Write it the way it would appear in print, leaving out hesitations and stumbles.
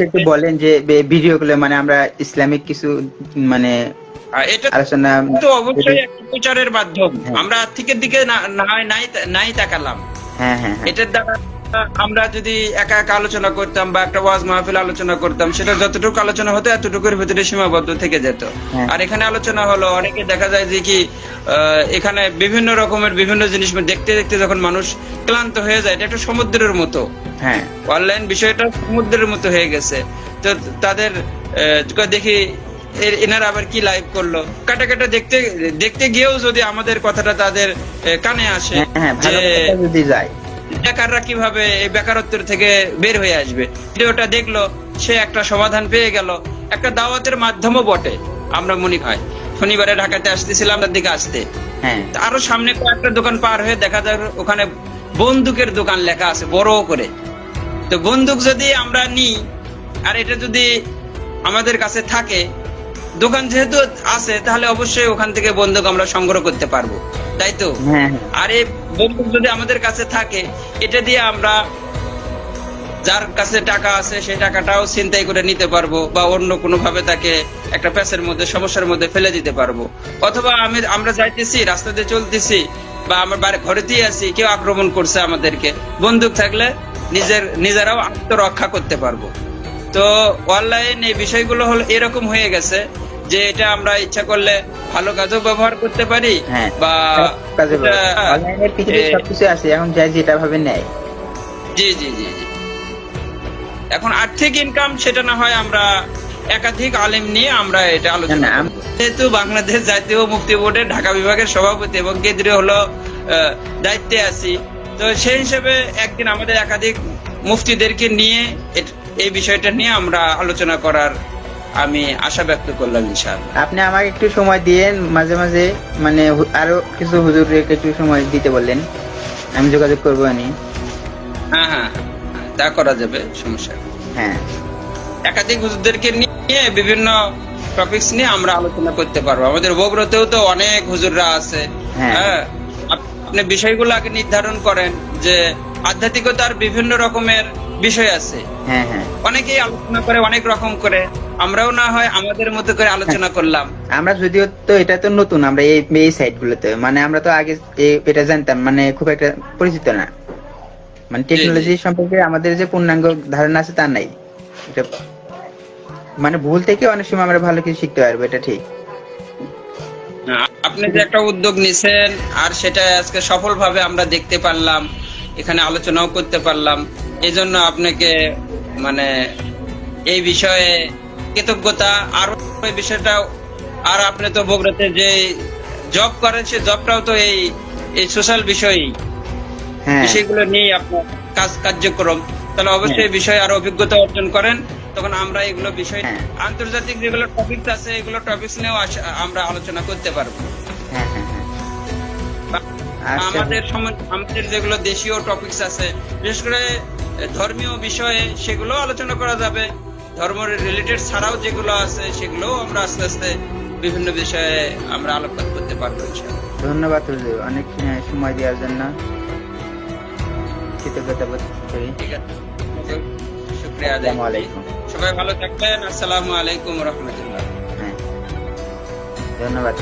বিষয়ে একটু বলেন যে ভিডিও গুলো মানে আমরা ইসলামিক কিছু মানে এটা আলোচনা তো অবশ্যই একটা প্রচারের মাধ্যম। হ্যাঁ। আমরা আর্থিকের দিকে নাই তাকালাম। হ্যাঁ হ্যাঁ হ্যাঁ এটার দ্বারা আমরা যদি একা একা আলোচনা করতাম বা একটা ওয়াজ মাহফিল আলোচনা করতাম, সেটা যতটুকু আলোচনা হতো এতটুকুর ভিতরে সীমাবদ্ধ থেকে যেত। হ্যাঁ। আর এখানে আলোচনা হলো, অনেকে দেখা যায় যে কি এখানে বিভিন্ন রকমের বিভিন্ন জিনিস দেখতে দেখতে যখন মানুষ ক্লান্ত হয়ে যায়, এটা একটা সমুদ্রের মতো। হ্যাঁ অনলাইন বিষয়টা সমুদ্রের মতো হয়ে গেছে। তো তাদের দেখি এনারা আবার কি লাইভ করলো, কাটা কাটা দেখতে দেখতে গিয়েও যদি আমাদের কথাটা তাদের কানে আসে হ্যাঁ ভালো যে কথা যদি যায় বেকাররা কিভাবে এই বেকারত্ব থেকে বের হয়ে আসবে, ভিডিওটা দেখলো, সে একটা সমাধান পেয়ে গেল। একটা দাওয়াতের মাধ্যমও বটে আমরা মনে হয়। শনিবারে ঢাকাতে আসতেছিলাম, তার দিকে আসতে হ্যাঁ আরো সামনে কয়েকটা দোকান পার হয়ে দেখা যায় ওখানে বন্দুকের দোকান লেখা আছে বড় করে। তো বন্দুক যদি আমরা নিই আর এটা যদি আমাদের কাছে থাকে, দোকান যেহেতু আছে, তাহলে অবশ্যই ওখান থেকে বন্দুক আমরা সংগ্রহ করতে পারবো, তাই তো? হ্যাঁ আর এই বন্দুক যদি আমাদের কাছে থাকে, এটা দিয়ে আমরা যার কাছে টাকা আছে সেই টাকাটাও ছিনতাই করে নিতে পারবো, বা অন্য কোনো ভাবে তাকে একটা প্যাসের মধ্যে, সমস্যার মধ্যে ফেলে দিতে পারবো। অথবা আমরা যাইতেছি, রাস্তা দিয়ে চলতেছি, বা আমার ঘরেতেই আছি, কেউ আক্রমণ করছে আমাদেরকে, বন্দুক থাকলে নিজেরাও আত্মরক্ষা করতে পারবো। তো অনলাইন এই বিষয়গুলো হলো এরকম হয়ে গেছে যে এটা আমরা ইচ্ছা করলে ভালো কাজেও ব্যবহার করতে পারি, হ্যাঁ বা কাজে অনলাইনের পৃথিবীতে সবকিছু আছে, এখন যাই যেটা ভাবে নেয়। জি জি জি জি। এখন আর্থিক ইনকাম সেটা না হয় আমরা একাধিক আলেম নিয়ে আমরা এটা আলোচনা করব। যেহেতু বাংলাদেশ জাতীয় মুফতি বোর্ডের ঢাকা বিভাগের সভাপতি এবং কেন্দ্রীয় হলো দায়িত্বে আছি, তো সেই হিসেবে একদিন আমাদের একাধিক মুফতিদেরকে নিয়ে এই বিষয়টা নিয়ে আমরা আলোচনা করার আমি আশা ব্যক্ত করলাম, ইনশাআল্লাহ। আপনি আমাকে একটু সময় দিয়েন, মাঝে মাঝে মানে আরো কিছু হুজুরকে একটু সময় দিতে বললেন, আমি যোগাযোগ করবো। হ্যাঁ হ্যাঁ, তা করা যাবে, সমস্যা নেই। হ্যাঁ একাধিক হুজুরদেরকে নিয়ে বিভিন্ন টপিকস নিয়ে আমরা আলোচনা করতে পারবো। আমাদের বগুড়াতেও তো অনেক হুজুররা আছে। হ্যাঁ। হ্যাঁ, আপনি বিষয়গুলো আগে নির্ধারণ করেন যে আধ্যাত্মিকতার বিভিন্ন রকমের বিষয় আছে। হ্যাঁ হ্যাঁ অনেকেই আলোচনা করে অনেক রকম করে, আমরাও না হয় আমাদের মতো করে আলোচনা করলাম। আমরা যদিও তো এটা তো নতুন, আমরা এই সাইট গুলোতে মানে আমরা তো আগে এটা জানতাম মানে খুব একটা পরিচিত না, মানে টেকনোলজি সম্পর্কে আমাদের যে পূর্ণাঙ্গ ধারণা আছে তা নাই। এটা মানে ভুল থেকে অনেক সময় আমরা ভালো কিছু শিখতে পারবো, এটা ঠিক। আপনি যে একটা উদ্যোগ নিছেন আর সেটা আজকে সফলভাবে আমরা দেখতে পারলাম, এখানে আলোচনাও করতে পারলাম, এই জন্য আপনাকে মানে এই বিষয়ে কৃতজ্ঞতা। আর এই বিষয়টা, আর আপনি তো বগুড়াতে যে জব করেন সে জবটাও তো এই সোশ্যাল বিষয়গুলো নিয়ে আপনার কার্যক্রম, তাহলে অবশ্যই এই বিষয়ে আরো অভিজ্ঞতা অর্জন করেন। তখন আমরা এগুলো বিষয় আন্তর্জাতিক যেগুলো টপিকস আছে এগুলো টপিকস নিয়েও আমরা আলোচনা করতে পারবো। আমাদের যেগুলো দেশীয় টপিকস আছে, বিশেষ করে ধর্মীয় বিষয়ে, সেগুলো আলোচনা করা যাবে। ধর্ম রিলেটেড ছাড়াও যেগুলো আছে সেগুলো আমরা আস্তে আস্তে বিভিন্ন বিষয়ে আমরা আলোকপাত করতে পারবো। ধন্যবাদ হুজুর, অনেক সময় দেওয়ার জন্য কৃতজ্ঞতা বোধ করি। ঠিক আছে, শুকরিয়া। সবাই ভালো থাকবেন। আসসালামু আলাইকুম রহমতুল্লাহ। হ্যাঁ, ধন্যবাদ।